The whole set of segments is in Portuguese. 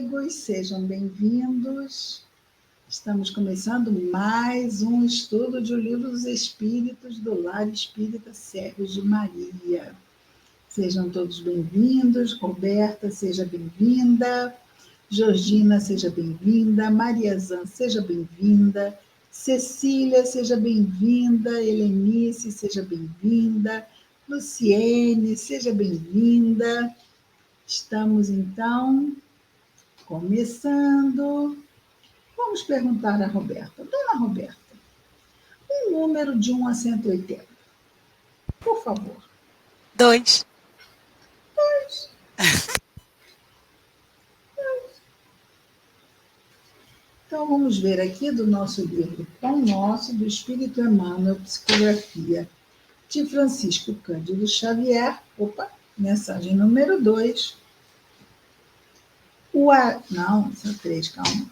amigos, sejam bem-vindos. Estamos começando mais um estudo de O Livro dos Espíritos do Lar Espírita Servos de Maria. Sejam todos bem-vindos. Roberta, seja bem-vinda. Georgina, seja bem-vinda. Maria Zan, seja bem-vinda. Cecília, seja bem-vinda. Helenice, seja bem-vinda. Luciene, seja bem-vinda. Estamos, então, começando. Vamos perguntar a Roberta. Dona Roberta, um número de 1 a 180. Por favor. 2. 2. Então, vamos ver aqui do nosso livro Pão Nosso, do Espírito Emmanuel, Psicografia, de Francisco Cândido Xavier. Opa, mensagem número 2. Não, são 3, calma.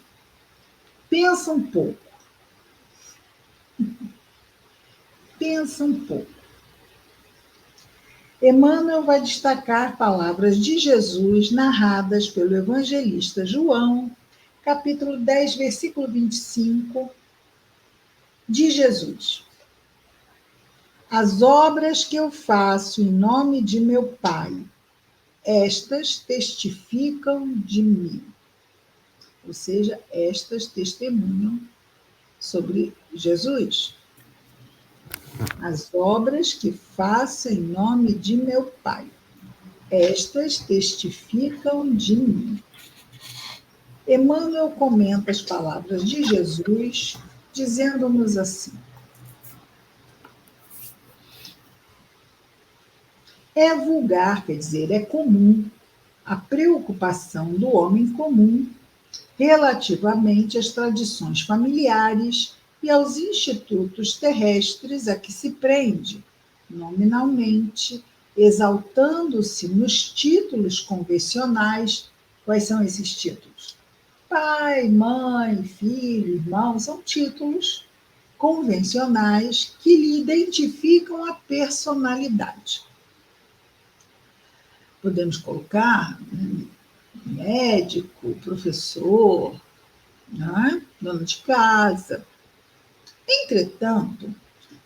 Pensa um pouco. Pensa um pouco. Emmanuel vai destacar palavras de Jesus narradas pelo evangelista João, capítulo 10, versículo 25, de Jesus. As obras que eu faço em nome de meu Pai, estas testificam de mim. Ou seja, estas testemunham sobre Jesus. As obras que faço em nome de meu Pai, estas testificam de mim. Emmanuel comenta as palavras de Jesus, dizendo-nos assim: é vulgar, quer dizer, é comum, a preocupação do homem comum relativamente às tradições familiares e aos institutos terrestres a que se prende, nominalmente, exaltando-se nos títulos convencionais. Quais são esses títulos? Pai, mãe, filho, irmão, são títulos convencionais que lhe identificam a personalidade. Podemos colocar médico, professor, né? Dona de casa. Entretanto,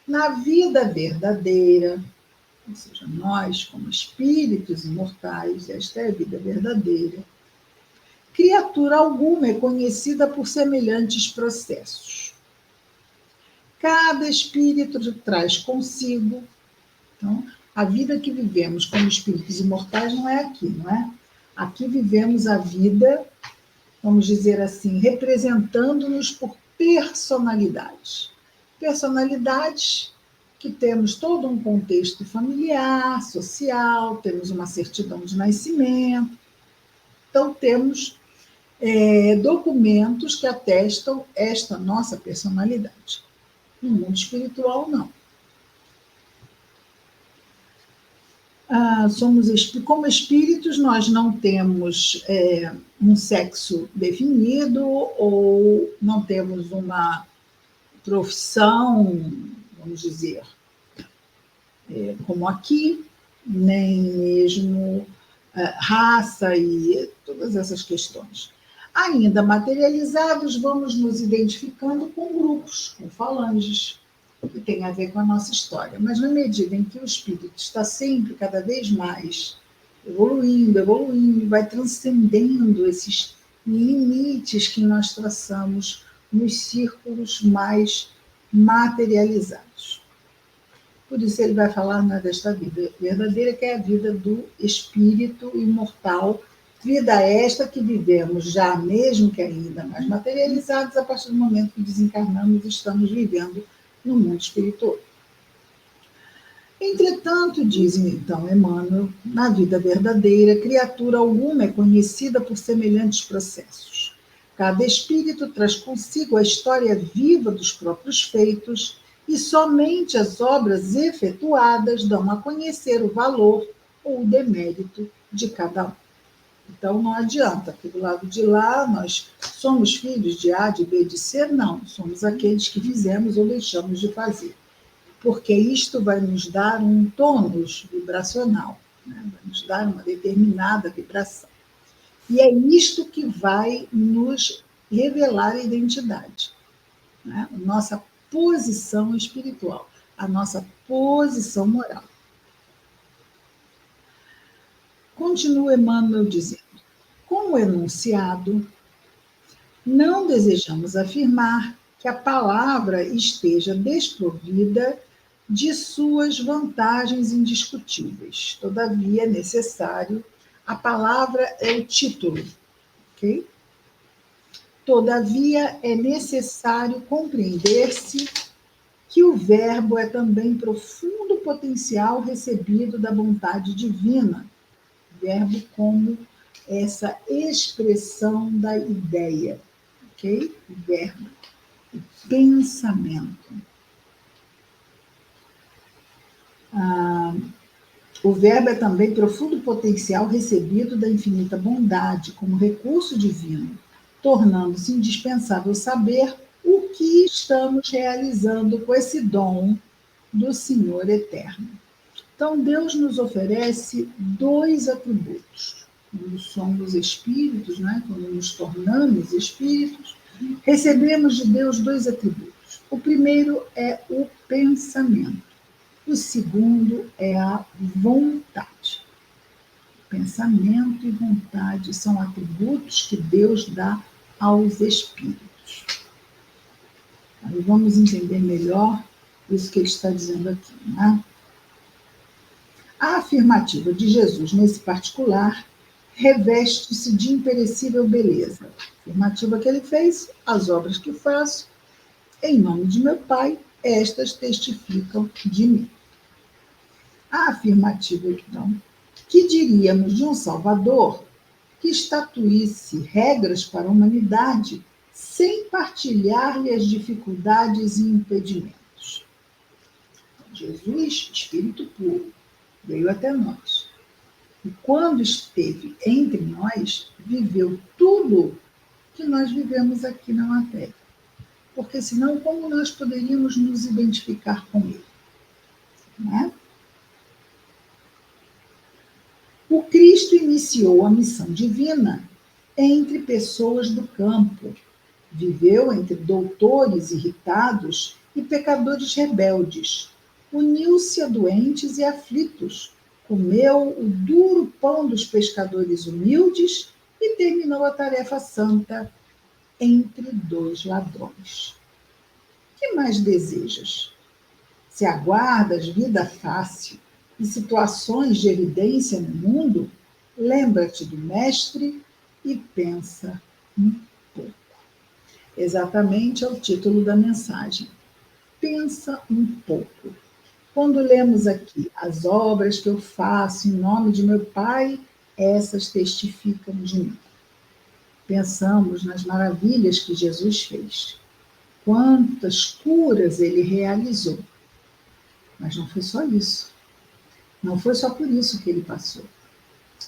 na vida verdadeira, ou seja, nós como espíritos imortais, esta é a vida verdadeira, criatura alguma é conhecida por semelhantes processos. Cada espírito traz consigo, então, a vida que vivemos como espíritos imortais não é aqui, não é? Aqui vivemos a vida, vamos dizer assim, representando-nos por personalidades. Personalidades que temos todo um contexto familiar, social, temos uma certidão de nascimento. Então, temos documentos que atestam esta nossa personalidade. No mundo espiritual, não. Como espíritos, nós não temos um sexo definido ou não temos uma profissão, vamos dizer, como aqui, nem mesmo raça e todas essas questões. Ainda materializados, vamos nos identificando com grupos, com falanges, que tem a ver com a nossa história. Mas na medida em que o espírito está sempre, cada vez mais, evoluindo, vai transcendendo esses limites que nós traçamos nos círculos mais materializados. Por isso ele vai falar desta vida verdadeira, que é a vida do espírito imortal, vida esta que vivemos já, mesmo que ainda mais materializados, a partir do momento que desencarnamos e estamos vivendo no mundo espiritual. Entretanto, diz então Emmanuel, na vida verdadeira, criatura alguma é conhecida por semelhantes processos. Cada espírito traz consigo a história viva dos próprios feitos e somente as obras efetuadas dão a conhecer o valor ou o demérito de cada um. Então, não adianta, que do lado de lá nós somos filhos de A, de B, de C, não. Somos aqueles que fizemos ou deixamos de fazer. Porque isto vai nos dar um tônus vibracional, né? Vai nos dar uma determinada vibração. E é isto que vai nos revelar a identidade, né? Nossa posição espiritual, a nossa posição moral. Continua Emmanuel dizendo: como enunciado, não desejamos afirmar que a palavra esteja desprovida de suas vantagens indiscutíveis. Todavia, é necessário, a palavra é o título, ok? Todavia, é necessário compreender-se que o verbo é também profundo potencial recebido da vontade divina, verbo como essa expressão da ideia, ok? Verbo, pensamento. O verbo é também profundo potencial recebido da infinita bondade como recurso divino, tornando-se indispensável saber o que estamos realizando com esse dom do Senhor eterno. Então, Deus nos oferece dois atributos. Quando somos espíritos, né? Quando nos tornamos espíritos, recebemos de Deus dois atributos. O primeiro é o pensamento. O segundo é a vontade. Pensamento e vontade são atributos que Deus dá aos espíritos. Aí vamos entender melhor isso que ele está dizendo aqui, né? A afirmativa de Jesus, nesse particular, reveste-se de imperecível beleza. A afirmativa que ele fez: as obras que faço, em nome de meu Pai, estas testificam de mim. A afirmativa, então, que diríamos de um Salvador que estatuísse regras para a humanidade sem partilhar-lhe as dificuldades e impedimentos. Jesus, Espírito puro, veio até nós. E quando esteve entre nós, viveu tudo que nós vivemos aqui na matéria. Porque senão, como nós poderíamos nos identificar com ele? Né? O Cristo iniciou a missão divina entre pessoas do campo. Viveu entre doutores irritados e pecadores rebeldes. Uniu-se a doentes e aflitos. Comeu o duro pão dos pescadores humildes e terminou a tarefa santa entre dois ladrões. Que mais desejas? Se aguardas vida fácil e situações de evidência no mundo, lembra-te do Mestre e pensa um pouco. Exatamente é o título da mensagem. Pensa um pouco. Quando lemos aqui as obras que eu faço em nome de meu Pai, essas testificam de mim. Pensamos nas maravilhas que Jesus fez. Quantas curas ele realizou. Mas não foi só isso. Não foi só por isso que ele passou.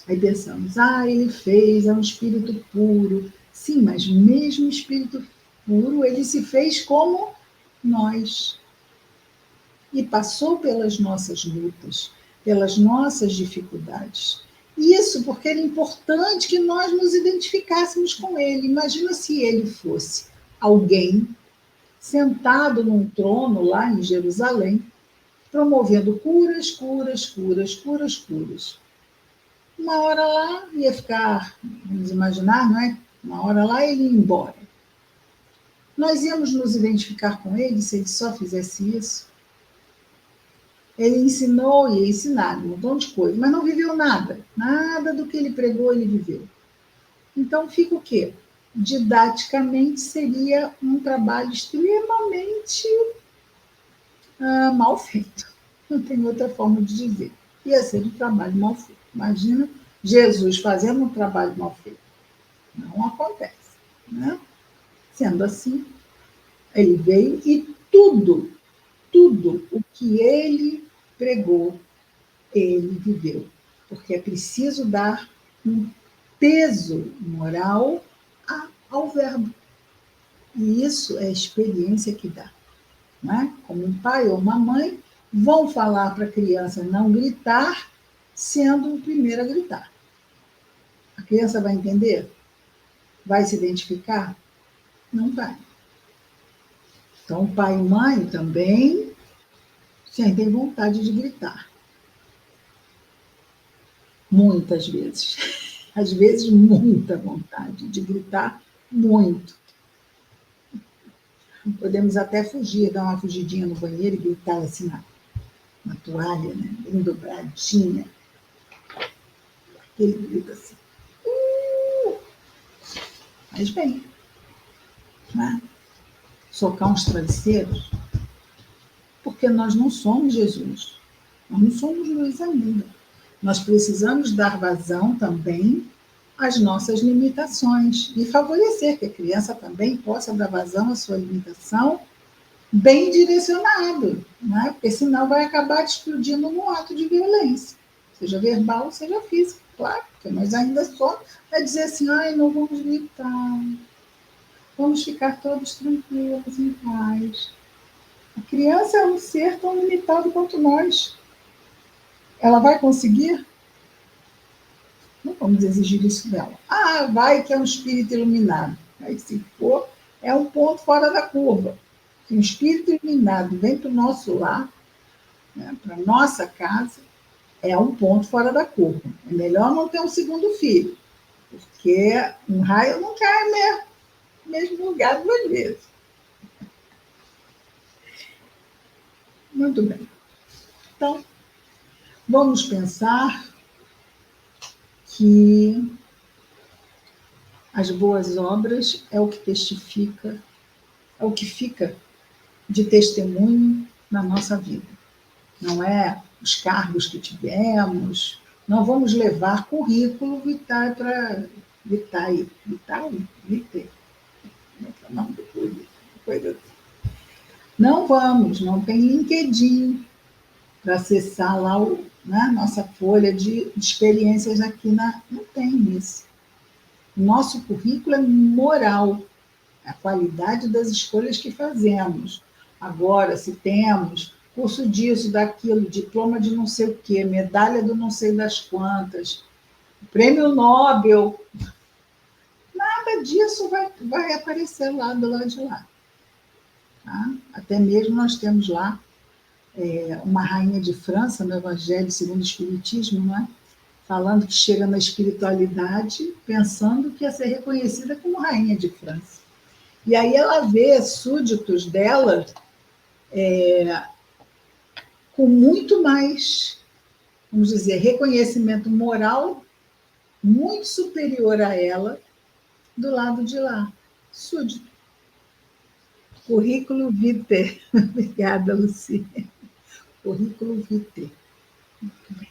Aí pensamos, ele fez, é um espírito puro. Sim, mas mesmo espírito puro, ele se fez como nós. E passou pelas nossas lutas, pelas nossas dificuldades. Isso porque era importante que nós nos identificássemos com ele. Imagina se ele fosse alguém sentado num trono lá em Jerusalém, promovendo curas, curas, curas, curas, curas. Uma hora lá ia ficar, vamos imaginar, não é? Uma hora lá ele ia embora. Nós íamos nos identificar com ele se ele só fizesse isso? Ele ensinou e ia ensinar um montão de coisas, mas não viveu nada. Nada do que ele pregou ele viveu. Então fica o quê? Didaticamente seria um trabalho extremamente mal feito. Não tem outra forma de dizer. Ia ser um trabalho mal feito. Imagina Jesus fazendo um trabalho mal feito. Não acontece. Né? Sendo assim, ele veio e tudo o que ele pregou, ele viveu. Porque é preciso dar um peso moral ao verbo. E isso é a experiência que dá. Né? Como um pai ou uma mãe vão falar para a criança não gritar, sendo o primeiro a gritar. criança vai entender? Vai se identificar? Não vai. Então, pai e mãe também sentem vontade de gritar. Muitas vezes. Às vezes, muita vontade de gritar muito. Podemos até fugir, dar uma fugidinha no banheiro e gritar assim na toalha, né? Bem dobradinha. Aquele grito assim. Mas bem, né? Socar uns travesseiros, porque nós não somos Jesus. Nós não somos luz ainda. Nós precisamos dar vazão também às nossas limitações e favorecer que a criança também possa dar vazão à sua limitação bem direcionado, né? Porque senão vai acabar explodindo num ato de violência, seja verbal, seja física, claro, porque nós ainda só é dizer assim, ai, não vamos gritar, vamos ficar todos tranquilos, em paz. A criança é um ser tão limitado quanto nós. Ela vai conseguir? Não vamos exigir isso dela. Ah, vai que é um espírito iluminado. Aí, se for, é um ponto fora da curva. Se um espírito iluminado vem para o nosso lar, né, para a nossa casa, é um ponto fora da curva. É melhor não ter um segundo filho, porque um raio não cai no mesmo lugar duas vezes. Muito bem. Então, vamos pensar que as boas obras é o que testifica, é o que fica de testemunho na nossa vida. Não é os cargos que tivemos, não vamos levar currículo vitae para vitae, não, coisa assim. Não vamos, não tem LinkedIn para acessar lá nossa folha de experiências aqui não tem isso. O nosso currículo é moral, a qualidade das escolhas que fazemos. Agora, se temos curso disso, daquilo, diploma de não sei o quê, medalha do não sei das quantas, prêmio Nobel, nada disso vai aparecer lá do lado de lá. Tá? Até mesmo nós temos lá uma rainha de França, no Evangelho segundo o Espiritismo, não é? Falando que chega na espiritualidade pensando que ia ser reconhecida como rainha de França. E aí ela vê súditos dela com muito mais, vamos dizer, reconhecimento moral muito superior a ela do lado de lá. Súdito. Currículo vitae. Obrigada, Lucia. Currículo vitae. Muito bem.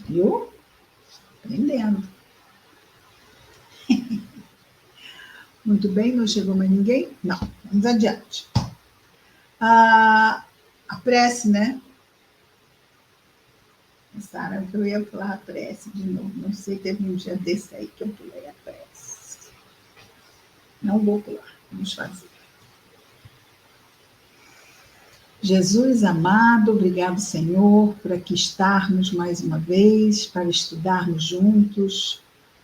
Viu? Aprendendo. Muito bem, não chegou mais ninguém? Não, vamos adiante. A prece, né? Pensaram que eu ia falar a prece de novo. Não sei, teve um dia desse aí que eu pulei a prece. Não vou pular, vamos fazer. Jesus amado, obrigado, Senhor, por aqui estarmos mais uma vez, para estudarmos juntos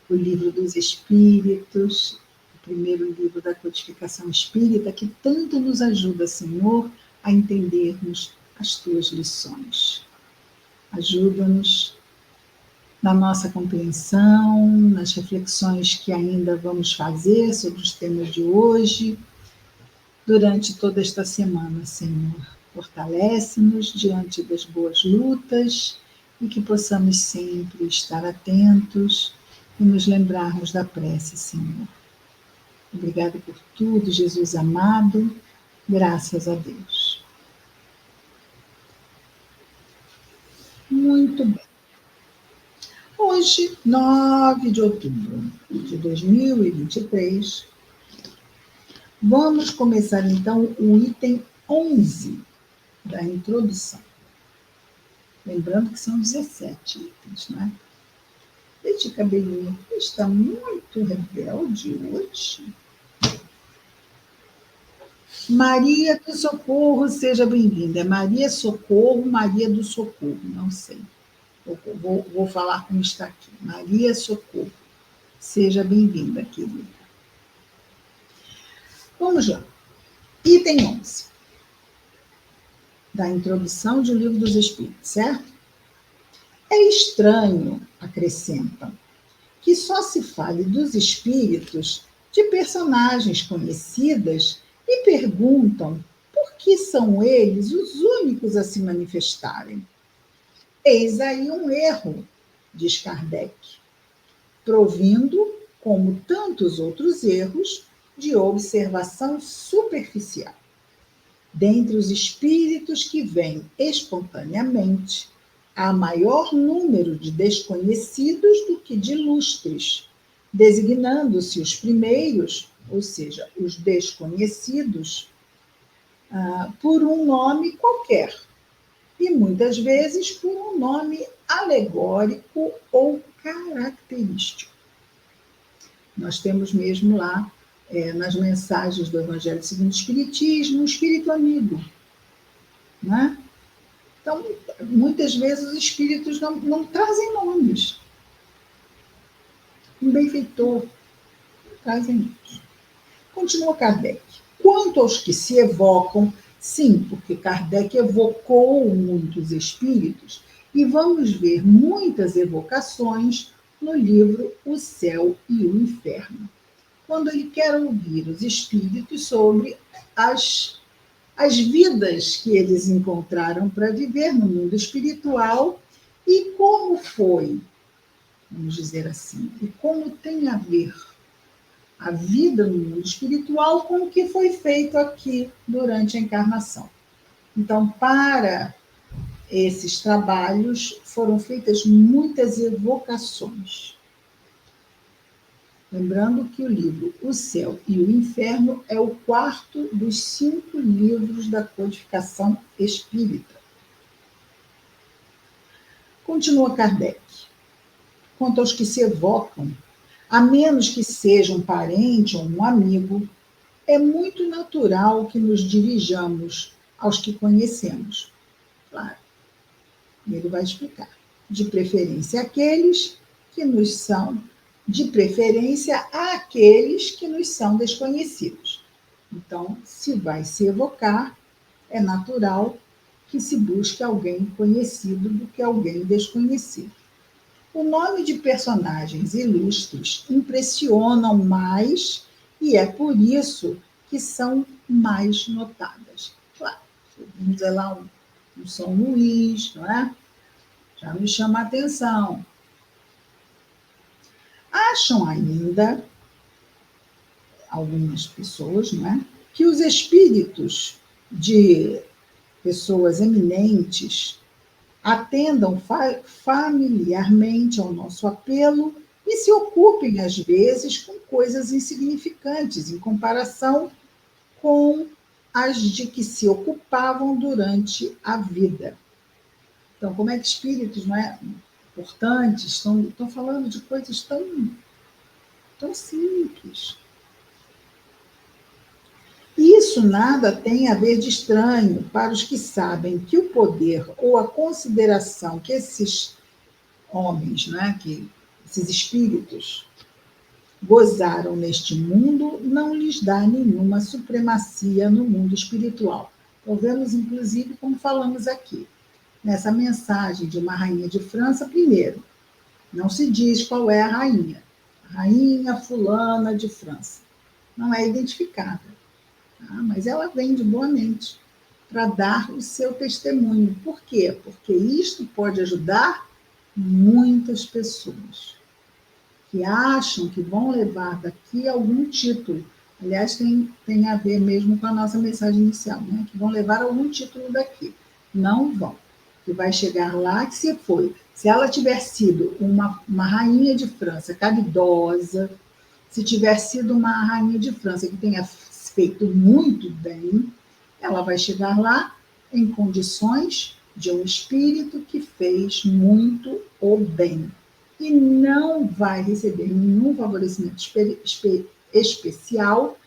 o Livro dos Espíritos, o primeiro livro da codificação espírita, que tanto nos ajuda, Senhor, a entendermos as tuas lições. Ajuda-nos na nossa compreensão, nas reflexões que ainda vamos fazer sobre os temas de hoje, durante toda esta semana, Senhor. Fortalece-nos diante das boas lutas e que possamos sempre estar atentos e nos lembrarmos da prece, Senhor. Obrigada por tudo, Jesus amado. Graças a Deus. Muito bem. Hoje, 9 de outubro de 2023, vamos começar então o item 11 da introdução. Lembrando que são 17 itens, não é? Este cabelinho aqui está muito rebelde hoje. Maria do Socorro, seja bem-vinda. É Maria Socorro, Maria do Socorro, não sei. Vou falar como está aqui. Maria Socorro. Seja bem-vinda, querida. Vamos lá. Item 11. Da introdução de O Livro dos Espíritos, certo? É estranho, acrescentam, que só se fale dos espíritos de personagens conhecidas e perguntam por que são eles os únicos a se manifestarem. Eis aí um erro, diz Kardec, provindo, como tantos outros erros, de observação superficial. Dentre os espíritos que vêm espontaneamente, há maior número de desconhecidos do que de ilustres, designando-se os primeiros, ou seja, os desconhecidos, por um nome qualquer, e muitas vezes por um nome alegórico ou característico. Nós temos mesmo lá, nas mensagens do Evangelho segundo o Espiritismo, um espírito amigo, né? Então, muitas vezes os espíritos não trazem nomes. Um benfeitor não trazem nomes. Continua Kardec. Quanto aos que se evocam, sim, porque Kardec evocou muitos espíritos, e vamos ver muitas evocações no livro O Céu e o Inferno, quando ele quer ouvir os espíritos sobre as vidas que eles encontraram para viver no mundo espiritual e como foi, vamos dizer assim, e como tem a ver a vida no mundo espiritual com o que foi feito aqui durante a encarnação. Então, para esses trabalhos, foram feitas muitas evocações. Lembrando que o livro O Céu e o Inferno é o quarto dos 5 livros da codificação espírita. Continua Kardec. Quanto aos que se evocam, a menos que seja um parente ou um amigo, é muito natural que nos dirijamos aos que conhecemos. Claro, ele vai explicar. De preferência àqueles que nos são, de preferência àqueles que nos são desconhecidos. Então, se vai se evocar, é natural que se busque alguém conhecido do que alguém desconhecido. O nome de personagens ilustres impressionam mais e é por isso que são mais notadas. Claro, vamos dizer lá um São Luís, não é? Já me chama a atenção. Acham ainda, algumas pessoas, não é? Que os espíritos de pessoas eminentes atendam familiarmente ao nosso apelo e se ocupem, às vezes, com coisas insignificantes em comparação com as de que se ocupavam durante a vida. Então, como é que espíritos, não é, importantes estão falando de coisas tão simples? Isso nada tem a ver de estranho para os que sabem que o poder ou a consideração que esses homens, né, que esses espíritos gozaram neste mundo, não lhes dá nenhuma supremacia no mundo espiritual. Então, vemos, inclusive, como falamos aqui, nessa mensagem de uma rainha de França, primeiro, não se diz qual é a rainha fulana de França. Não é identificada, tá? Mas ela vem de boa mente para dar o seu testemunho. Por quê? Porque isto pode ajudar muitas pessoas que acham que vão levar daqui algum título. Aliás, tem a ver mesmo com a nossa mensagem inicial, né? Que vão levar algum título daqui. Não vão. Que vai chegar lá que se foi. Se ela tiver sido uma rainha de França caridosa, se tiver sido uma rainha de França que tenha feito muito bem, ela vai chegar lá em condições de um espírito que fez muito o bem e não vai receber nenhum favorecimento especial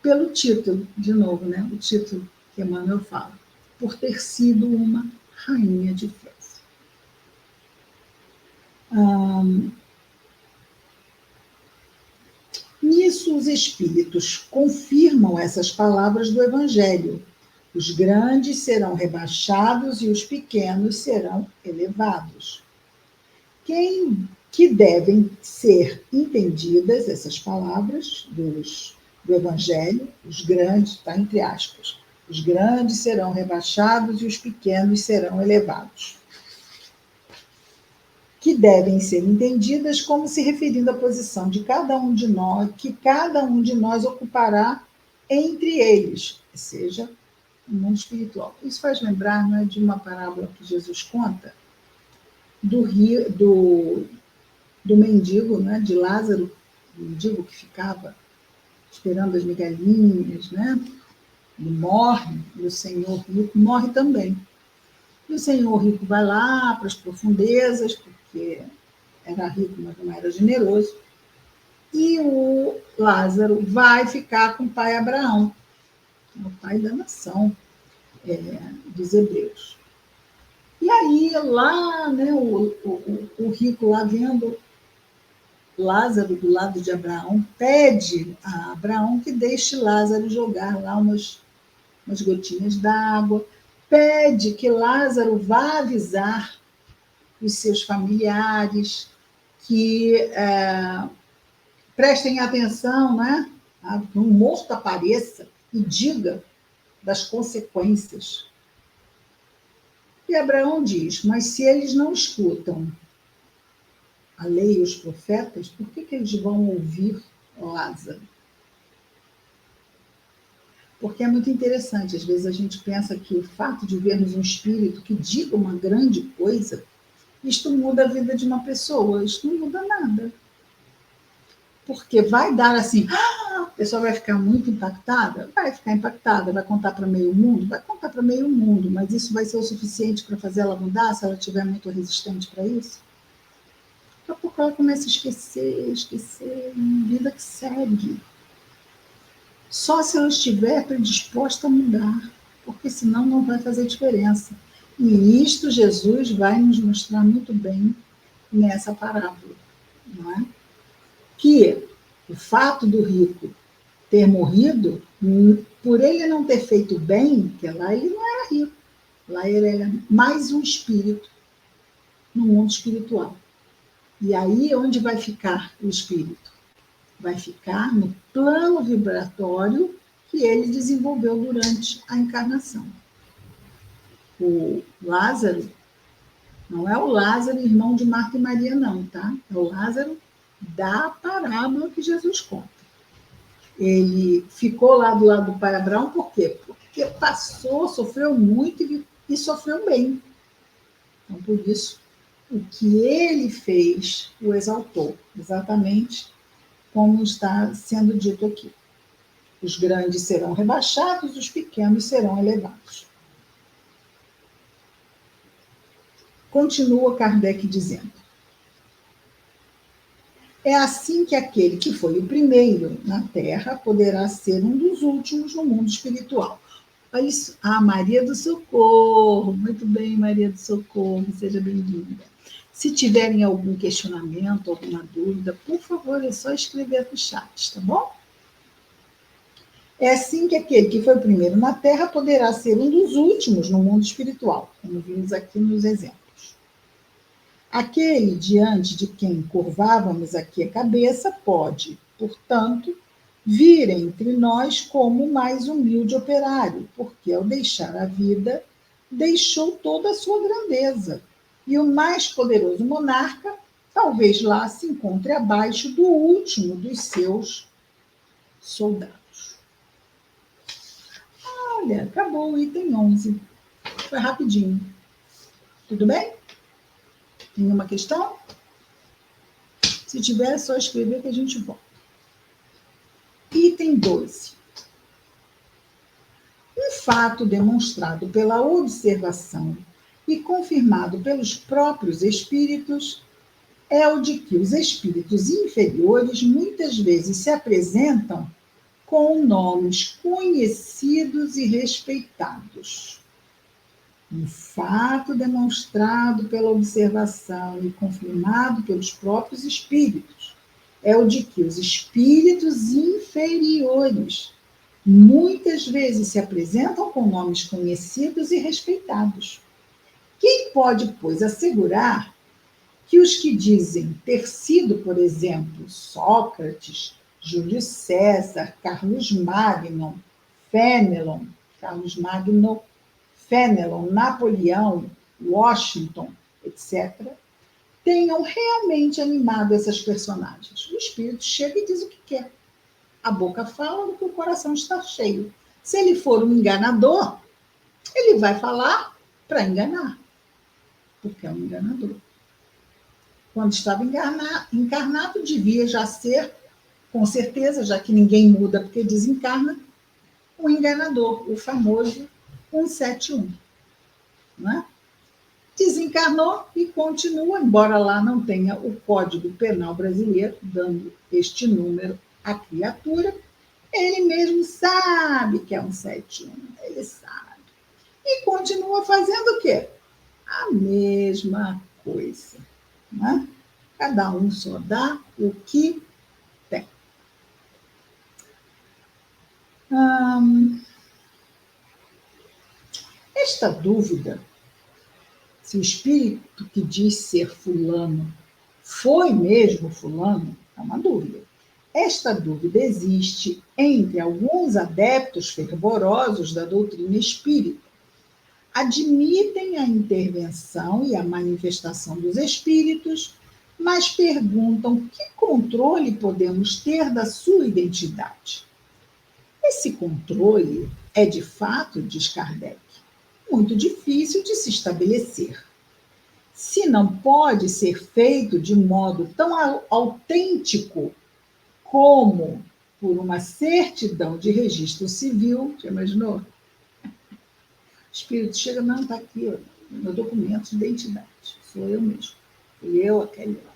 pelo título, de novo, né? O título que Emmanuel fala, por ter sido uma rainha de França. Nisso, os espíritos confirmam essas palavras do Evangelho. Os grandes serão rebaixados e os pequenos serão elevados. Que devem ser entendidas essas palavras do Evangelho, os grandes, está entre aspas, os grandes serão rebaixados e os pequenos serão elevados. Que devem ser entendidas como se referindo à posição de cada um de nós, que cada um de nós ocupará entre eles, ou seja, no mundo espiritual. Isso faz lembrar, não é, de uma parábola que Jesus conta do mendigo, né, de Lázaro, o mendigo que ficava esperando as migalhinhas, né? Ele morre, e o senhor rico morre também. E o senhor rico vai lá para as profundezas, porque era rico, mas não era generoso. E o Lázaro vai ficar com o pai Abraão, o pai da nação dos hebreus. E aí, lá, né, o rico lá vendo Lázaro do lado de Abraão, pede a Abraão que deixe Lázaro jogar lá umas gotinhas d'água, pede que Lázaro vá avisar os seus familiares, que prestem atenção, né? Que um morto apareça e diga das consequências. E Abraão diz, mas se eles não escutam a lei e os profetas, por que eles vão ouvir Lázaro? Porque é muito interessante, às vezes a gente pensa que o fato de vermos um espírito que diga uma grande coisa, isto muda a vida de uma pessoa, isto não muda nada. Porque vai dar assim, a pessoa vai ficar muito impactada? Vai ficar impactada, vai contar para meio mundo? Vai contar para meio mundo, mas isso vai ser o suficiente para fazer ela mudar, se ela estiver muito resistente para isso? Daqui a pouco ela começa a esquecer, vida que segue. Só se ela estiver predisposta a mudar, porque senão não vai fazer diferença. E isto Jesus vai nos mostrar muito bem nessa parábola, não é? Que o fato do rico ter morrido, por ele não ter feito bem, que lá ele não era rico, lá ele era mais um espírito no mundo espiritual. E aí onde vai ficar o espírito? Vai ficar no plano vibratório que ele desenvolveu durante a encarnação. O Lázaro não é o Lázaro, irmão de Marta e Maria, não, tá? É o Lázaro da parábola que Jesus conta. Ele ficou lá do lado do pai Abraão, por quê? Porque passou, sofreu muito e sofreu bem. Então, por isso, o que ele fez o exaltou, exatamente como está sendo dito aqui. Os grandes serão rebaixados, os pequenos serão elevados. Continua Kardec dizendo: é assim que aquele que foi o primeiro na Terra poderá ser um dos últimos no mundo espiritual. Olha isso. Maria do Socorro. Muito bem, Maria do Socorro. Seja bem-vinda. Se tiverem algum questionamento, alguma dúvida, por favor, é só escrever no chat, tá bom? É assim que aquele que foi o primeiro na Terra poderá ser um dos últimos no mundo espiritual, como vimos aqui nos exemplos. Aquele diante de quem curvávamos aqui a cabeça pode, portanto, vir entre nós como o mais humilde operário, porque ao deixar a vida, deixou toda a sua grandeza. E o mais poderoso monarca, talvez lá se encontre abaixo do último dos seus soldados. Olha, acabou o item 11. Foi rapidinho. Tudo bem? Nenhuma questão? Se tiver, é só escrever que a gente volta. Item 12. Um fato demonstrado pela observação e confirmado pelos próprios espíritos é o de que os espíritos inferiores muitas vezes se apresentam com nomes conhecidos e respeitados. Um fato demonstrado pela observação e confirmado pelos próprios espíritos é o de que os espíritos inferiores muitas vezes se apresentam com nomes conhecidos e respeitados. Quem pode, pois, assegurar que os que dizem ter sido, por exemplo, Sócrates, Júlio César, Fenelon, Carlos Magno, Fenelon, Napoleão, Washington, etc., tenham realmente animado essas personagens? O espírito chega e diz o que quer. A boca fala do que o coração está cheio. Se ele for um enganador, ele vai falar para enganar, porque é um enganador. Quando estava encarnado, devia já ser, com certeza, já que ninguém muda porque desencarna, um enganador, o famoso 171. Não é? Desencarnou e continua, embora lá não tenha o Código Penal brasileiro, dando este número à criatura, ele mesmo sabe que é 171, ele sabe. E continua fazendo o quê? A mesma coisa. Né? Cada um só dá o que tem. Esta dúvida, se o espírito que diz ser fulano foi mesmo fulano, é uma dúvida. Esta dúvida existe entre alguns adeptos fervorosos da doutrina espírita. Admitem a intervenção e a manifestação dos espíritos, mas perguntam que controle podemos ter da sua identidade. Esse controle é, de fato, diz Kardec, muito difícil de se estabelecer. Se não pode ser feito de modo tão autêntico como por uma certidão de registro civil, já imaginou? O espírito chega, não, está aqui, ó, meu documento de identidade, sou eu mesmo, fui eu, aquele lá.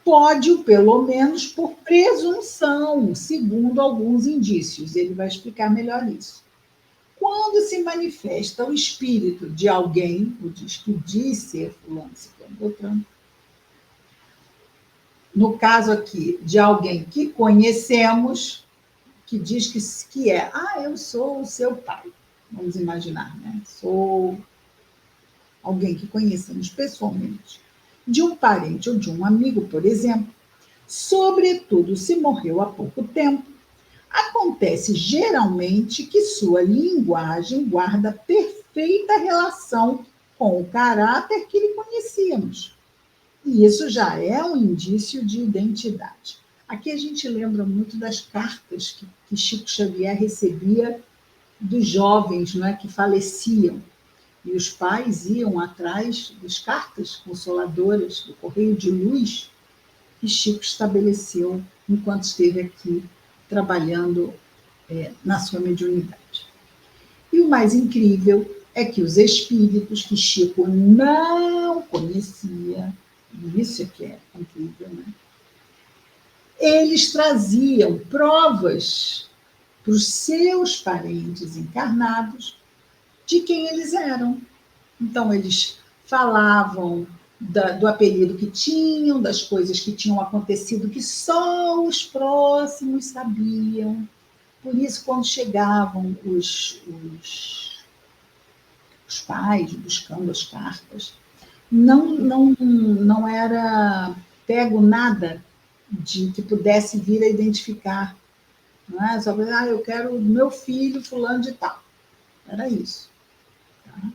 Pode, pelo menos, por presunção, segundo alguns indícios. Ele vai explicar melhor isso. Quando se manifesta o espírito de alguém, o que diz ser fulano, ciclano, beltrano, no caso aqui, de alguém que conhecemos, que diz que é, eu sou o seu pai, vamos imaginar, né? Sou alguém que conhecemos pessoalmente, de um parente ou de um amigo, por exemplo, sobretudo se morreu há pouco tempo, acontece geralmente que sua linguagem guarda perfeita relação com o caráter que lhe conhecíamos. E isso já é um indício de identidade. Aqui a gente lembra muito das cartas que Chico Xavier recebia dos jovens, não é, que faleciam. E os pais iam atrás das cartas consoladoras do Correio de Luz que Chico estabeleceu enquanto esteve aqui trabalhando na sua mediunidade. E o mais incrível é que os espíritos que Chico não conhecia, isso é que é incrível, né? Eles traziam provas para os seus parentes encarnados de quem eles eram. Então, eles falavam do apelido que tinham, das coisas que tinham acontecido, que só os próximos sabiam. Por isso, quando chegavam os pais buscando as cartas, não era pego nada de que pudesse vir a identificar. Não é? Só eu quero o meu filho fulano de tal. Era isso. Tá?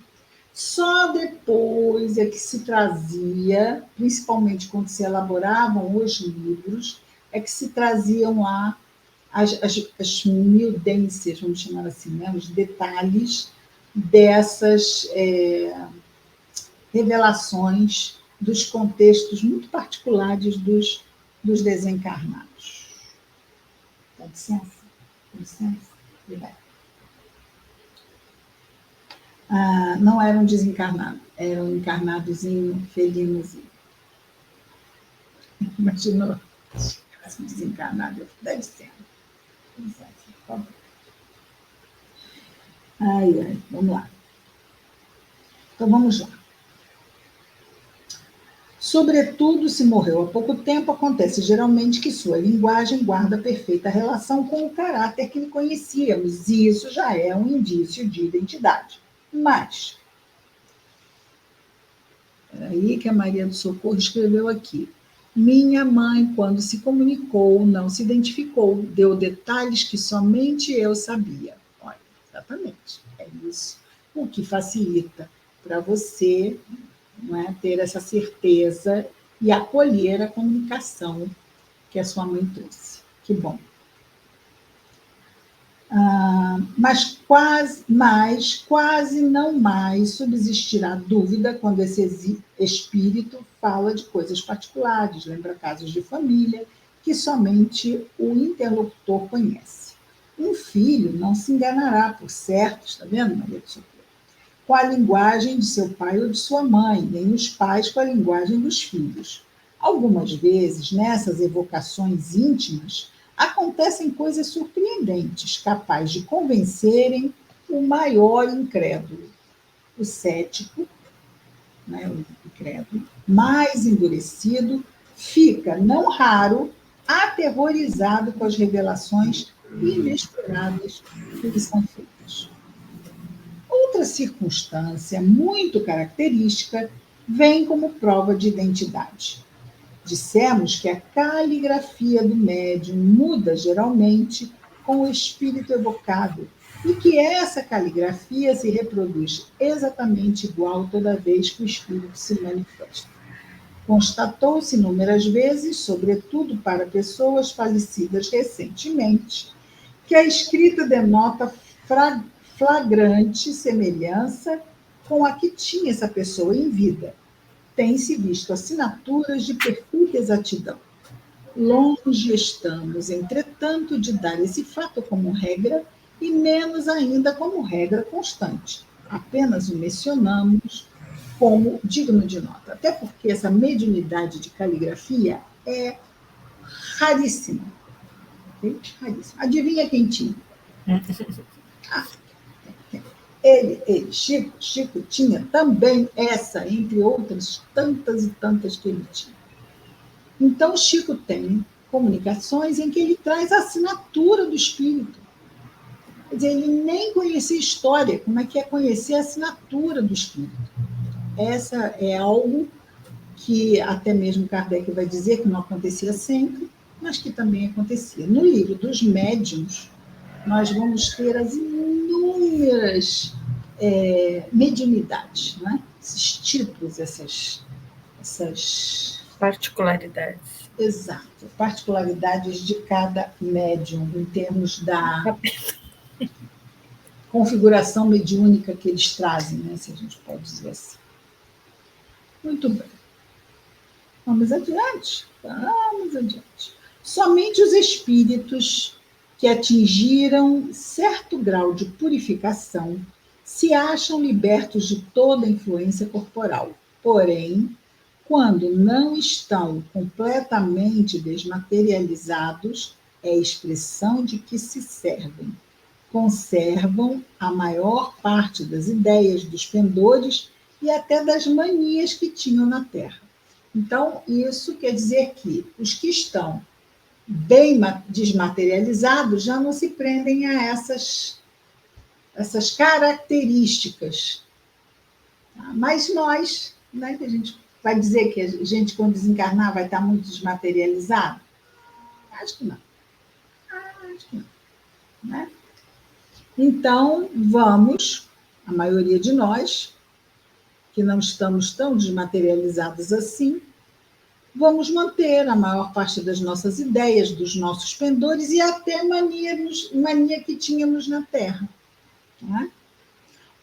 Só depois é que se trazia, principalmente quando se elaboravam os livros, é que se traziam lá as miudências, vamos chamar assim, né? Os detalhes dessas revelações dos contextos muito particulares dos desencarnados. Dá licença? Com licença? Não eram desencarnados, eram encarnados em felinos. Imaginou? Desencarnado, deve ser. Licença, por favor. vamos lá. Então, vamos lá. Sobretudo, se morreu há pouco tempo, acontece geralmente que sua linguagem guarda perfeita relação com o caráter que lhe conhecíamos, e isso já é um indício de identidade. Mas, aí que a Maria do Socorro escreveu aqui, minha mãe, quando se comunicou, não se identificou, deu detalhes que somente eu sabia. Olha, exatamente, é isso o que facilita para você, não é, ter essa certeza e acolher a comunicação que a sua mãe trouxe. Que bom. Mas quase não mais subsistirá dúvida quando esse espírito fala de coisas particulares, lembra casos de família, que somente o interlocutor conhece. Um filho não se enganará, por certo, está vendo, Maria do Socorro? Com a linguagem de seu pai ou de sua mãe, nem os pais com a linguagem dos filhos. Algumas vezes, nessas evocações íntimas, acontecem coisas surpreendentes, capazes de convencerem o maior incrédulo. O cético, né, o incrédulo, mais endurecido, fica, não raro, aterrorizado com as revelações inesperadas que lhe são feitas. Outra circunstância muito característica vem como prova de identidade. Dissemos que a caligrafia do médium muda geralmente com o espírito evocado e que essa caligrafia se reproduz exatamente igual toda vez que o espírito se manifesta. Constatou-se inúmeras vezes, sobretudo para pessoas falecidas recentemente, que a escrita denota flagrante semelhança com a que tinha essa pessoa em vida. Tem-se visto assinaturas de perfeita exatidão. Longe estamos, entretanto, de dar esse fato como regra e menos ainda como regra constante. Apenas o mencionamos como digno de nota. Até porque essa mediunidade de caligrafia é raríssima. Raríssima. Adivinha quem tinha? Chico tinha também essa, entre outras tantas e tantas que ele tinha. Então, Chico tem comunicações em que ele traz a assinatura do espírito. Quer dizer, ele nem conhecia história, como é que é conhecer a assinatura do espírito? Essa é algo que até mesmo Kardec vai dizer que não acontecia sempre, mas que também acontecia. No livro dos médiuns, nós vamos ter as inúmeras mediunidades, né? Esses títulos, essas particularidades. Exato, particularidades de cada médium, em termos da configuração mediúnica que eles trazem, né? Se a gente pode dizer assim. Muito bem. Vamos adiante. Vamos adiante. Somente os espíritos que atingiram certo grau de purificação se acham libertos de toda influência corporal. Porém, quando não estão completamente desmaterializados, é expressão de que se servem. Conservam a maior parte das ideias dos pendores e até das manias que tinham na Terra. Então, isso quer dizer que os que estão bem desmaterializados já não se prendem a essas características. Mas nós, né, que a gente vai dizer que a gente, quando desencarnar, vai estar muito desmaterializado? Acho que não. Acho que não. Né? Então, vamos, a maioria de nós, que não estamos tão desmaterializados assim, vamos manter a maior parte das nossas ideias, dos nossos pendores e até mania que tínhamos na Terra. Né?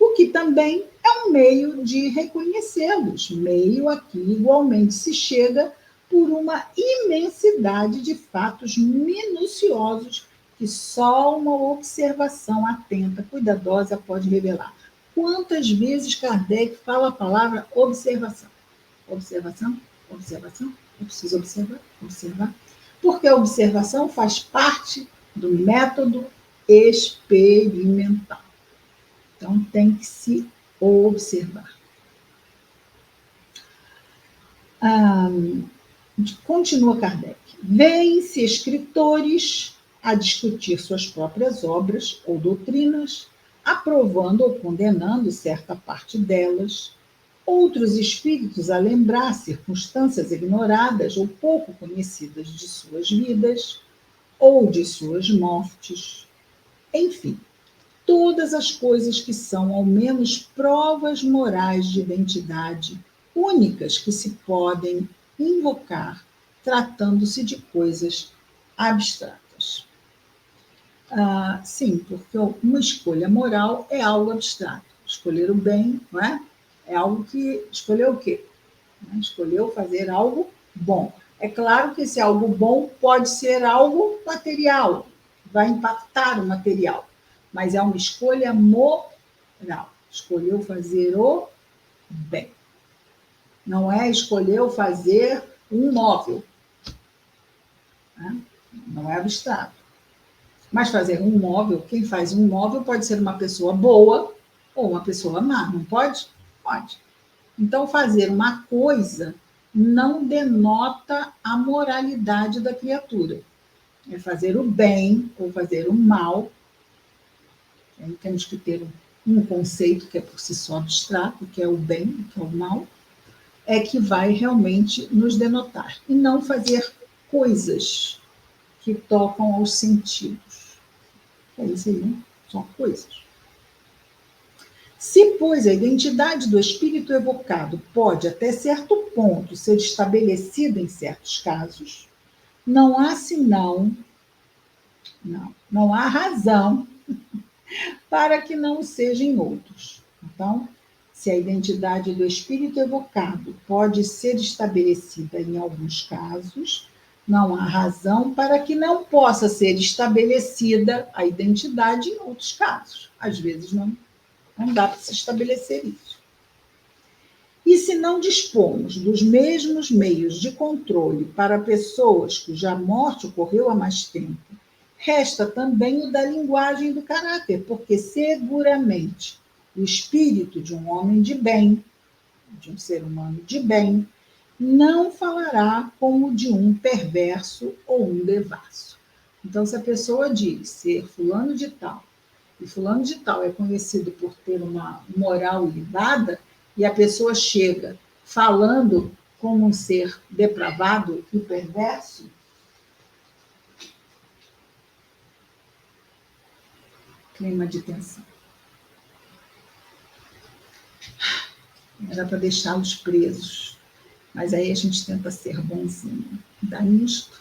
O que também é um meio de reconhecê-los, meio a que igualmente se chega por uma imensidade de fatos minuciosos que só uma observação atenta, cuidadosa pode revelar. Quantas vezes Kardec fala a palavra observação? Observação, observação, eu preciso observar, observar. Porque a observação faz parte do método experimental. Então, tem que se observar. Continua Kardec. Vêem-se escritores a discutir suas próprias obras ou doutrinas, aprovando ou condenando certa parte delas, outros espíritos a lembrar circunstâncias ignoradas ou pouco conhecidas de suas vidas ou de suas mortes. Enfim, todas as coisas que são ao menos provas morais de identidade, únicas que se podem invocar, tratando-se de coisas abstratas. Sim, porque uma escolha moral é algo abstrato. Escolher o bem, não é? É algo que escolheu o quê? Escolheu fazer algo bom. É claro que esse algo bom pode ser algo material, vai impactar o material, mas é uma escolha moral. Escolheu fazer o bem. Não é escolheu fazer um móvel. Não é abstrato. Mas fazer um móvel, quem faz um móvel pode ser uma pessoa boa ou uma pessoa má, não pode? Pode. Então, fazer uma coisa não denota a moralidade da criatura. É fazer o bem ou fazer o mal. Aí temos que ter um conceito que é por si só abstrato, que é o bem, que é o mal, é que vai realmente nos denotar. E não fazer coisas que tocam aos sentidos. Aí seriam só coisas. Se, pois, a identidade do espírito evocado pode, até certo ponto, ser estabelecida em certos casos, não há senão, não há razão para que não seja em outros. Então, se a identidade do espírito evocado pode ser estabelecida em alguns casos, não há razão para que não possa ser estabelecida a identidade em outros casos. Às vezes não dá para se estabelecer isso. E se não dispomos dos mesmos meios de controle para pessoas cuja morte ocorreu há mais tempo, resta também o da linguagem do caráter, porque seguramente o espírito de um homem de bem, de um ser humano de bem, não falará como o de um perverso ou um devasso. Então, se a pessoa diz ser fulano de tal, e fulano de tal é conhecido por ter uma moral ilibada, e a pessoa chega falando como um ser depravado e perverso, clima de tensão. Era para deixá-los presos, mas aí a gente tenta ser bonzinho. Dá nisto,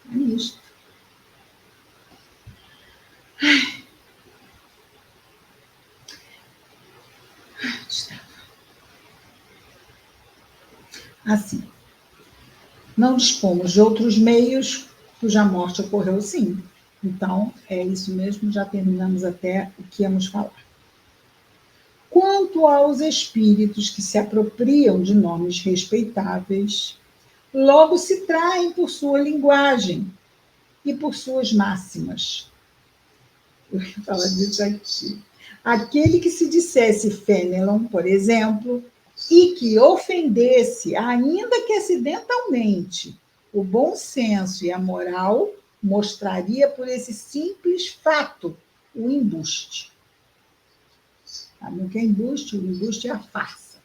dá nisto. Assim, não dispomos de outros meios cuja morte ocorreu sim. Então, é isso mesmo, já terminamos até o que íamos falar. Quanto aos espíritos que se apropriam de nomes respeitáveis, logo se traem por sua linguagem e por suas máximas. Eu ia falar disso aqui. Aquele que se dissesse Fenelon, por exemplo, e que ofendesse, ainda que acidentalmente, o bom senso e a moral, mostraria por esse simples fato o embuste. Sabe o que é embuste? O embuste é a farsa.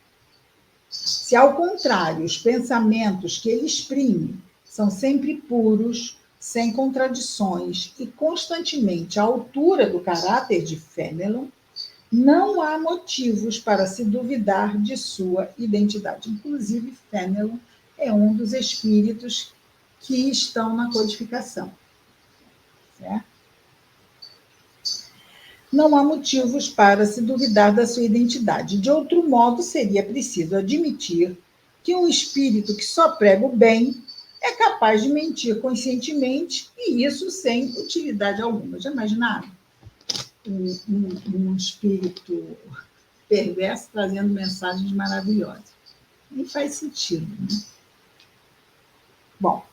Se, ao contrário, os pensamentos que ele exprime são sempre puros, sem contradições e constantemente à altura do caráter de Fenelon, não há motivos para se duvidar de sua identidade. Inclusive, Fenelon é um dos espíritos que estão na codificação. Certo? Não há motivos para se duvidar da sua identidade. De outro modo, seria preciso admitir que um espírito que só prega o bem é capaz de mentir conscientemente, e isso sem utilidade alguma. Já imaginaram? Um espírito perverso trazendo mensagens maravilhosas. Nem faz sentido, né? Bom,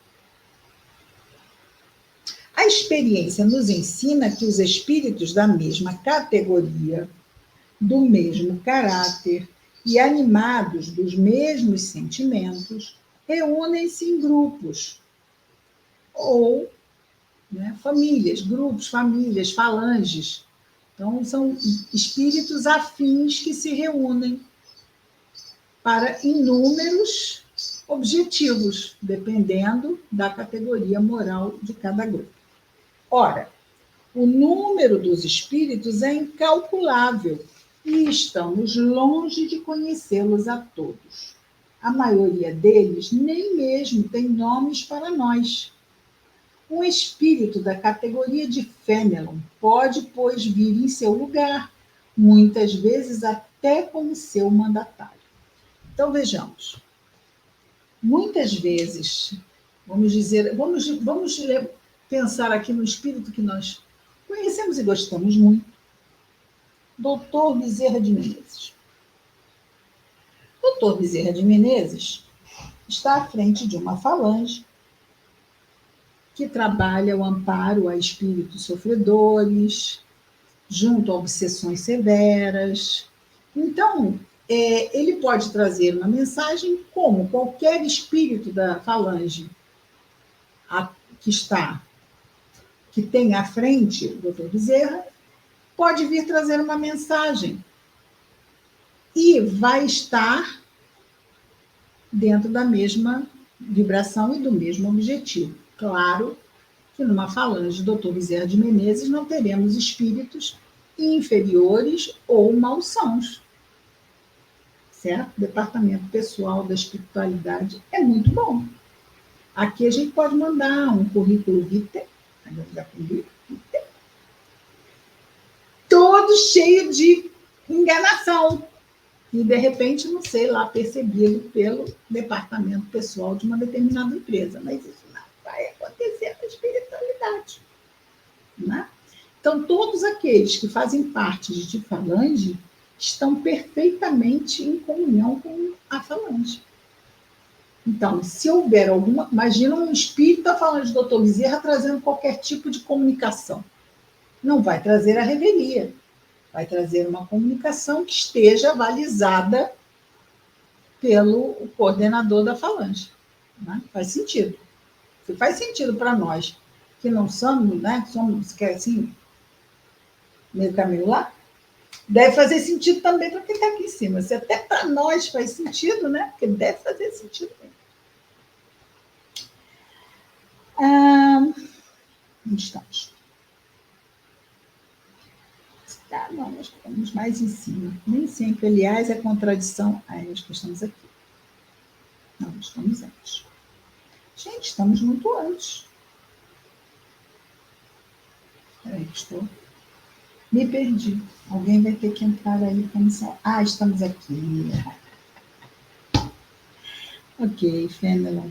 a experiência nos ensina que os espíritos da mesma categoria, do mesmo caráter e animados dos mesmos sentimentos, reúnem-se em grupos, ou, né, famílias, grupos, famílias, falanges. Então, são espíritos afins que se reúnem para inúmeros objetivos, dependendo da categoria moral de cada grupo. Ora, o número dos espíritos é incalculável e estamos longe de conhecê-los a todos. A maioria deles nem mesmo tem nomes para nós. Um espírito da categoria de Fenelon pode, pois, vir em seu lugar, muitas vezes até como seu mandatário. Então, vejamos. Muitas vezes, vamos pensar aqui no espírito que nós conhecemos e gostamos muito, Doutor Bezerra de Menezes. Doutor Bezerra de Menezes está à frente de uma falange que trabalha o amparo a espíritos sofredores, junto a obsessões severas. Então, ele pode trazer uma mensagem como qualquer espírito da falange que tem à frente o doutor Bezerra, pode vir trazer uma mensagem e vai estar dentro da mesma vibração e do mesmo objetivo. Claro que numa falange do Dr. Bezerra de Menezes não teremos espíritos inferiores ou malsãos, certo? O departamento pessoal da espiritualidade é muito bom. Aqui a gente pode mandar um currículo vitae, todo cheio de enganação, e de repente, não sei lá, percebido pelo departamento pessoal de uma determinada empresa, mas isso não vai acontecer na espiritualidade, né? Então, todos aqueles que fazem parte de falange estão perfeitamente em comunhão com a falange. Então, se houver alguma... Imagina um espírito falando de doutor Bezerra trazendo qualquer tipo de comunicação. Não vai trazer a revelia. Vai trazer uma comunicação que esteja balizada pelo coordenador da falange. Né? Faz sentido. Se faz sentido para nós, que não somos, né? Somos, que é assim, meio caminho lá, deve fazer sentido também para quem está aqui em cima. Se até para nós faz sentido, né? Porque deve fazer sentido mesmo. Onde estamos? Tá, não, nós estamos mais em cima. Nem sempre, aliás, é contradição. Nós estamos aqui. Não, estamos antes. Gente, estamos muito antes. Espera aí, que estou... Me perdi. Alguém vai ter que entrar aí para me salvar. Estamos aqui. Ok, Fenelon.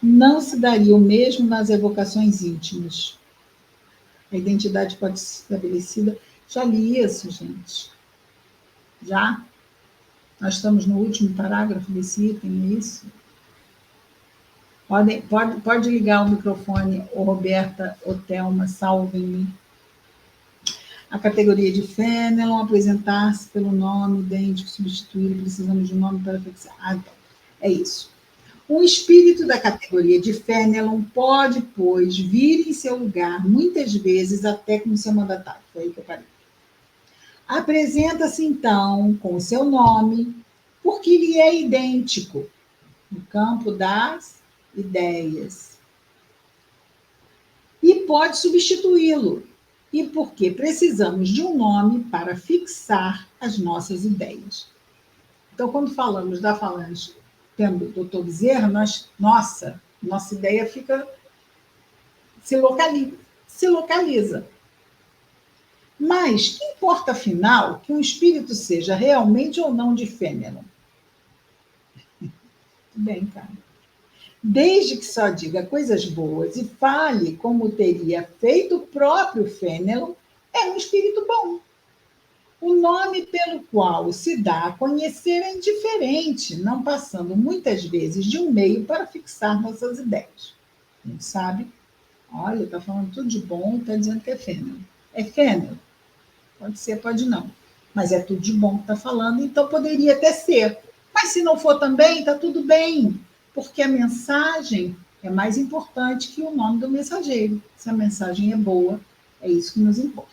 Não se daria o mesmo nas evocações íntimas. A identidade pode ser estabelecida. Já li isso, gente. Já? Nós estamos no último parágrafo desse item, é isso? Pode ligar o microfone, ou Roberta, ou Thelma, salvem-me. A categoria de Fenelon, apresentar-se pelo nome idêntico, substituir, precisamos de um nome para fixar. Então, é isso. Um espírito da categoria de Fenelon pode, pois, vir em seu lugar, muitas vezes, até como seu mandatário. Foi aí que eu parei. Apresenta-se, então, com o seu nome, porque lhe é idêntico, no campo das ideias. E pode substituí-lo, e porque precisamos de um nome para fixar as nossas ideias. Então, quando falamos da falange tendo o doutor Bezerra, nossa ideia se localiza. Mas que importa, afinal, que um espírito seja realmente ou não de Fenelon? Bem, cara. Desde que só diga coisas boas e fale como teria feito o próprio Fenelon, é um espírito bom. O nome pelo qual se dá a conhecer é indiferente, não passando muitas vezes de um meio para fixar nossas ideias. A gente sabe, olha, está falando tudo de bom, está dizendo que é Fenelon. É Fenelon? Pode ser, pode não. mas é tudo de bom que está falando, então poderia até ser. Mas se não for também, está tudo bem, porque a mensagem é mais importante que o nome do mensageiro. Se a mensagem é boa, é isso que nos importa.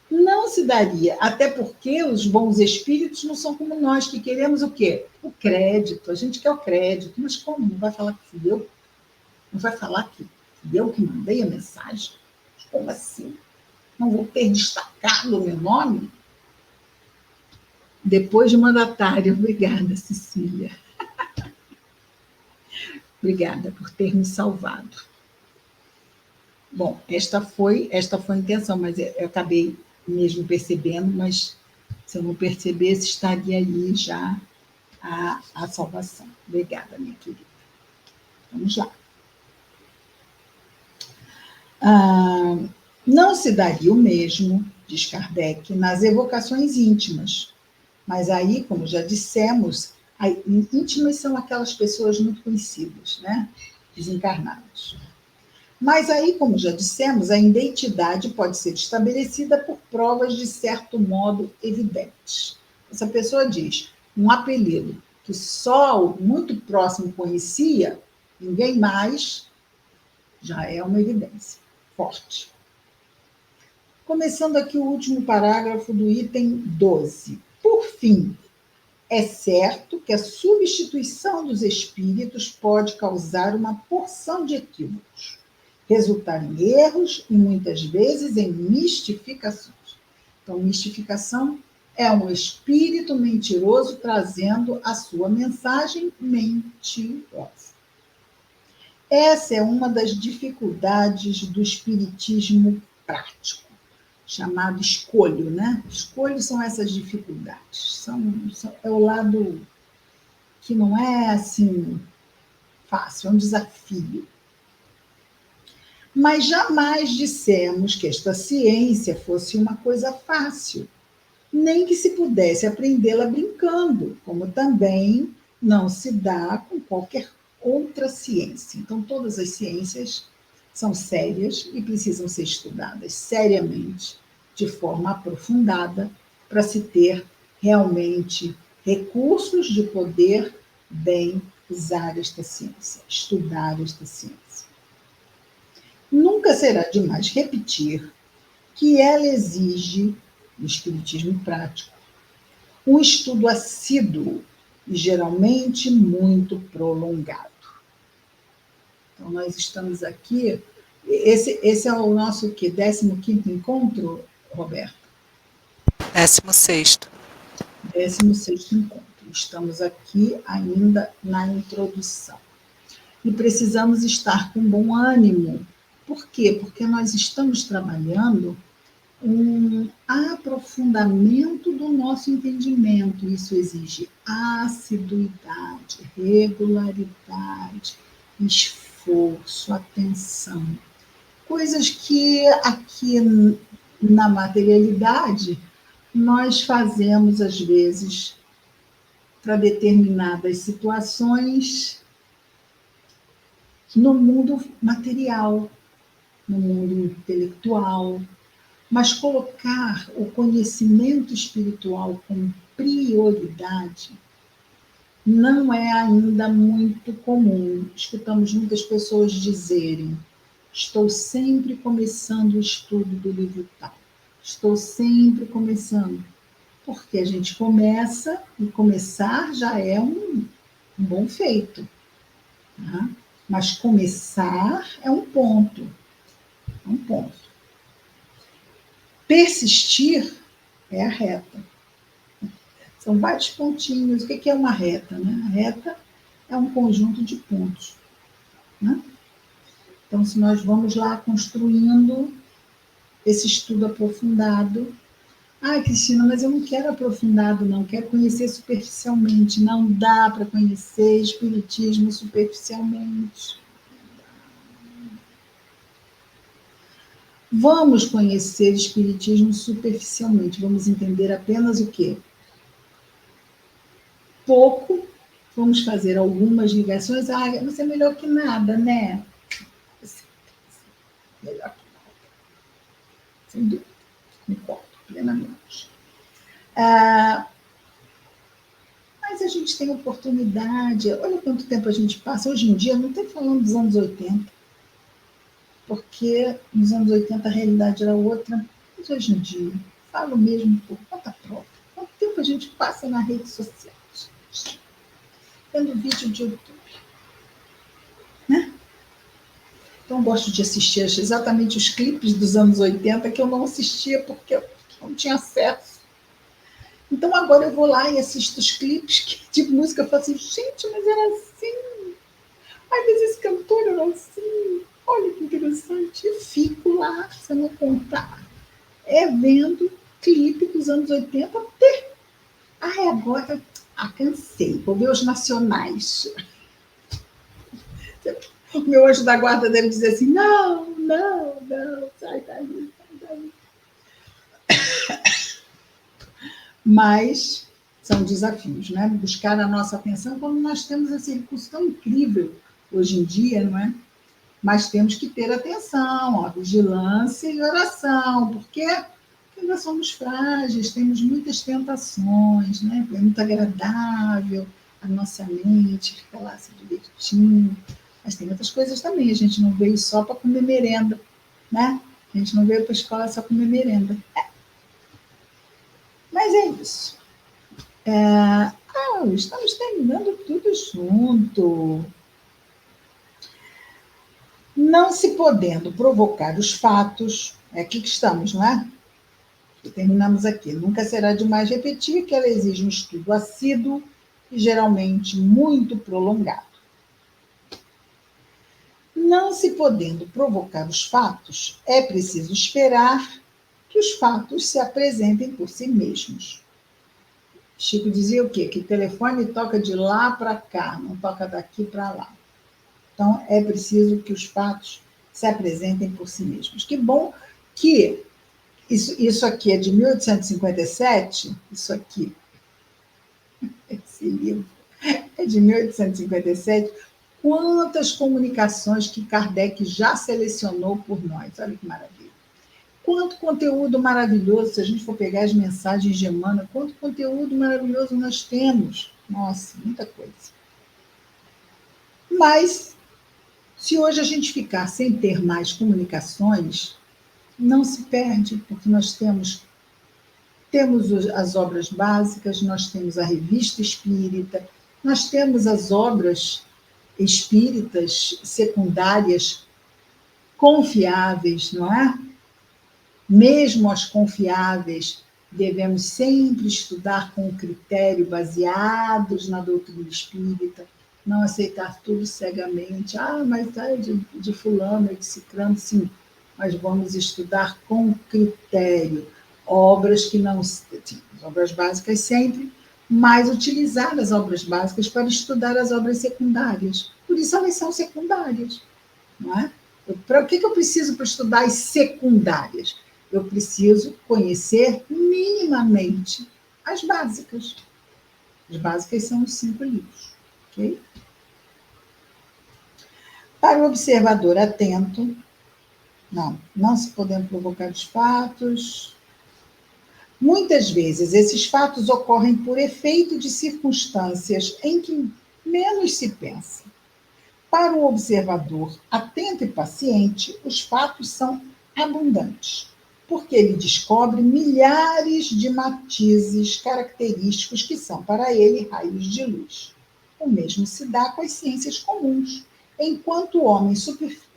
Não se daria, até porque os bons espíritos não são como nós, que queremos o quê? O crédito. A gente quer o crédito, mas como? Não vai falar que fui eu? Não vai falar que fui eu que mandei a mensagem? Como assim? Não vou ter destacado o meu nome? Depois de mandatário. Obrigada, Cecília. Obrigada por ter me salvado. Bom, esta foi a intenção, mas eu acabei mesmo percebendo, mas se eu não percebesse, estaria aí já a salvação. Obrigada, minha querida. Vamos lá. Não se daria o mesmo, diz Kardec, nas evocações íntimas. Mas aí, como já dissemos, íntimas são aquelas pessoas muito conhecidas, né? Desencarnadas. Mas aí, como já dissemos, a identidade pode ser estabelecida por provas de certo modo evidentes. Essa pessoa diz um apelido que só o muito próximo conhecia, ninguém mais, já é uma evidência forte. Começando aqui o último parágrafo do item 12. Por fim, é certo que a substituição dos espíritos pode causar uma porção de equívocos, resultar em erros e muitas vezes em mistificações. Então, mistificação é um espírito mentiroso trazendo a sua mensagem mentirosa. Essa é uma das dificuldades do espiritismo prático, chamado escolho, né? Escolho são essas dificuldades, é o lado que não é assim fácil, é um desafio. Mas jamais dissemos que esta ciência fosse uma coisa fácil, nem que se pudesse aprendê-la brincando, como também não se dá com qualquer outra ciência. Então, todas as ciências são sérias e precisam ser estudadas seriamente, de forma aprofundada, para se ter realmente recursos de poder bem usar esta ciência, estudar esta ciência. Nunca será demais repetir que ela exige, no espiritismo prático, um estudo assíduo e geralmente muito prolongado. Então, nós estamos aqui. Esse é o nosso quê? 15º encontro, Roberto? 16º. 16º encontro. Estamos aqui ainda na introdução. E precisamos estar com bom ânimo. Por quê? Porque nós estamos trabalhando um aprofundamento do nosso entendimento. Isso exige assiduidade, regularidade, esforço, atenção. Coisas que aqui na materialidade nós fazemos às vezes para determinadas situações no mundo material, no mundo intelectual, mas colocar o conhecimento espiritual como prioridade não é ainda muito comum. Escutamos muitas pessoas dizerem: estou sempre começando o estudo do livro tal, estou sempre começando. Porque a gente começa, e começar já é um bom feito. Tá? Mas começar é um ponto. É um ponto. Persistir é a reta. São vários pontinhos. O que é uma reta? Né? A reta é um conjunto de pontos. Né? Então, se nós vamos lá construindo esse estudo aprofundado. Cristina, mas eu não quero aprofundado, não. Quero conhecer superficialmente. Não dá para conhecer espiritismo superficialmente. Vamos conhecer espiritismo superficialmente. Vamos entender apenas o quê? Pouco. Vamos fazer algumas ligações. Você é melhor que nada, né? Melhor que nada. Sem dúvida. Concordo plenamente. têm oportunidade. Olha quanto tempo a gente passa. Hoje em dia, não estou falando dos anos 80, porque nos anos 80 a realidade era outra, mas hoje em dia, falo mesmo por conta própria. Quanto tempo a gente passa na rede social, vendo vídeo de YouTube, né? Então, gosto de assistir exatamente os clipes dos anos 80 que eu não assistia porque eu não tinha acesso. Então, agora eu vou lá e assisto os clipes de música. Eu falo assim, gente, mas era assim. Ai, mas esse cantor era assim. Olha que interessante. E fico lá, se não contar, vendo clipe dos anos 80 até. Ai, agora, cansei. Vou ver os nacionais. O meu anjo da guarda deve dizer assim, não, sai daí, sai daí. Mas são desafios, né? Buscar a nossa atenção quando nós temos esse recurso tão incrível hoje em dia, não é? Mas temos que ter atenção, ó, vigilância e oração, porque ainda somos frágeis, temos muitas tentações, né? É muito agradável a nossa mente fica lá se divertindo, mas tem outras coisas também, a gente não veio só para comer merenda, né? A gente não veio para a escola só comer merenda. Mas é isso. Estamos terminando tudo junto. Não se podendo provocar os fatos, é aqui que estamos, não é? E terminamos aqui. Nunca será demais repetir que ela exige um estudo assíduo e geralmente muito prolongado. Não se podendo provocar os fatos, é preciso esperar que os fatos se apresentem por si mesmos. Chico dizia o quê? Que o telefone toca de lá para cá, não toca daqui para lá. Então, é preciso que os fatos se apresentem por si mesmos. Que bom que isso aqui é de 1857, isso aqui, esse livro é de 1857. Quantas comunicações que Kardec já selecionou por nós, olha que maravilha. Quanto conteúdo maravilhoso, se a gente for pegar as mensagens de Emmanuel, quanto conteúdo maravilhoso nós temos. Nossa, muita coisa. Mas, se hoje a gente ficar sem ter mais comunicações, não se perde, porque nós temos as obras básicas, nós temos a revista espírita, nós temos as obras espíritas secundárias confiáveis, não é? Mesmo as confiáveis, devemos sempre estudar com critério baseados na doutrina espírita, não aceitar tudo cegamente. Mas é de fulano, é de ciclano, sim. Mas vamos estudar com critério. Obras que não... As obras básicas sempre, mas utilizar as obras básicas para estudar as obras secundárias. Por isso elas são secundárias, não é? Para o que eu preciso para estudar as secundárias? Eu preciso conhecer minimamente as básicas. As básicas são os 5 livros, ok? Para o observador atento, não se podem provocar os fatos. Muitas vezes, esses fatos ocorrem por efeito de circunstâncias em que menos se pensa. Para o observador atento e paciente, os fatos são abundantes, porque ele descobre milhares de matizes característicos que são para ele raios de luz. O mesmo se dá com as ciências comuns. Enquanto o homem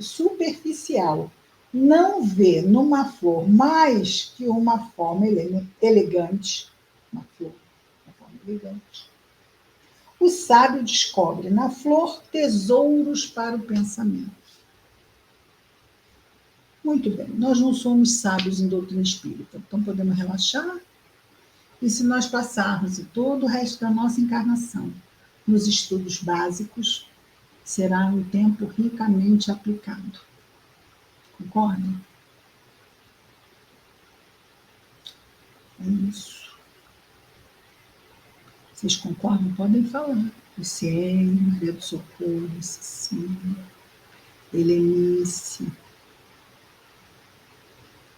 superficial não vê numa flor mais que uma forma elegante, uma flor, uma forma elegante, o sábio descobre na flor tesouros para o pensamento. Muito bem, nós não somos sábios em doutrina espírita, então podemos relaxar. E se nós passarmos todo o resto da nossa encarnação nos estudos básicos, será um tempo ricamente aplicado. Concordam? É isso. Vocês concordam? Podem falar. Luciene, Maria do Socorro, Cecília, Helenice,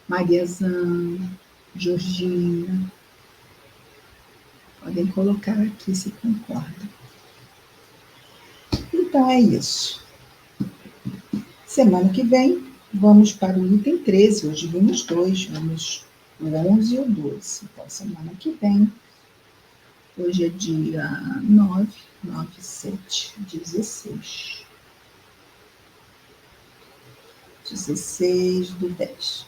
Mariazana, Georgina. Podem colocar aqui se concordam. Então é isso. Semana que vem, vamos para o item 13. Hoje vimos 2, vamos o 11 e o 12. Então, semana que vem, hoje é dia 9, 9, 7, 16. 16 do 10.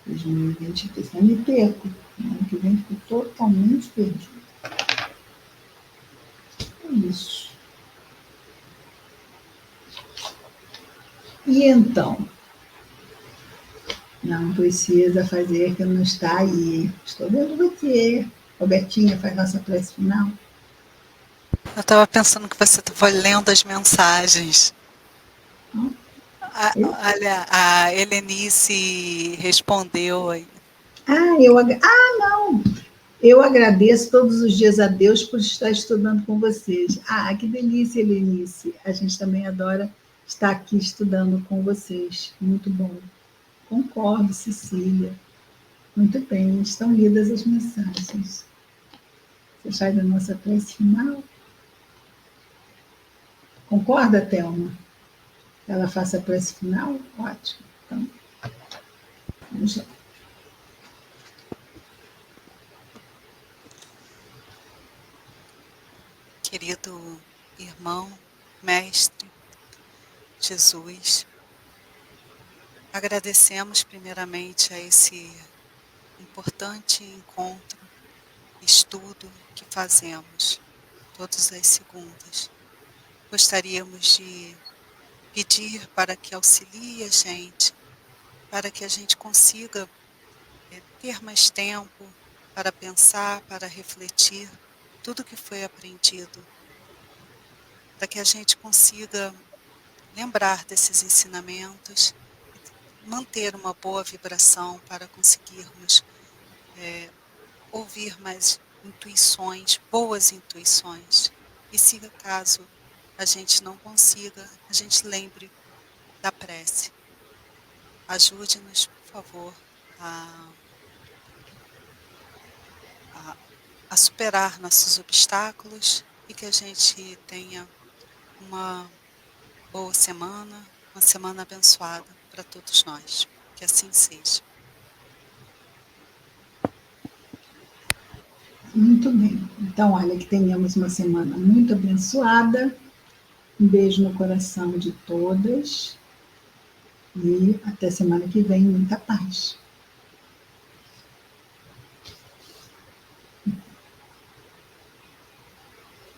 2023. Não me perco. Ano que vem fico totalmente perdido. É isso. E então? Não precisa fazer que não está aí. Estou vendo você. Robertinha, faz nossa prece final. Eu estava pensando que você estava lendo as mensagens. Olha, a Helenice respondeu aí. Não! Eu agradeço todos os dias a Deus por estar estudando com vocês. Que delícia, Helenice. A gente também adora estar aqui estudando com vocês. Muito bom. Concordo, Cecília. Muito bem, estão lidas as mensagens. Você faz a nossa prece final? Concorda, Thelma? Ela faça a prece final? Ótimo. Então, vamos lá. Querido irmão, mestre, Jesus, agradecemos primeiramente a esse importante encontro, estudo que fazemos todas as segundas. Gostaríamos de pedir para que auxilie a gente, para que a gente consiga ter mais tempo para pensar, para refletir tudo que foi aprendido, para que a gente consiga lembrar desses ensinamentos e manter uma boa vibração para conseguirmos ouvir mais intuições, boas intuições. E se caso a gente não consiga, a gente lembre da prece. Ajude-nos, por favor, a superar nossos obstáculos e que a gente tenha uma boa semana, uma semana abençoada para todos nós. Que assim seja. Muito bem. Então, olha, que tenhamos uma semana muito abençoada. Um beijo no coração de todas. E até semana que vem, muita paz.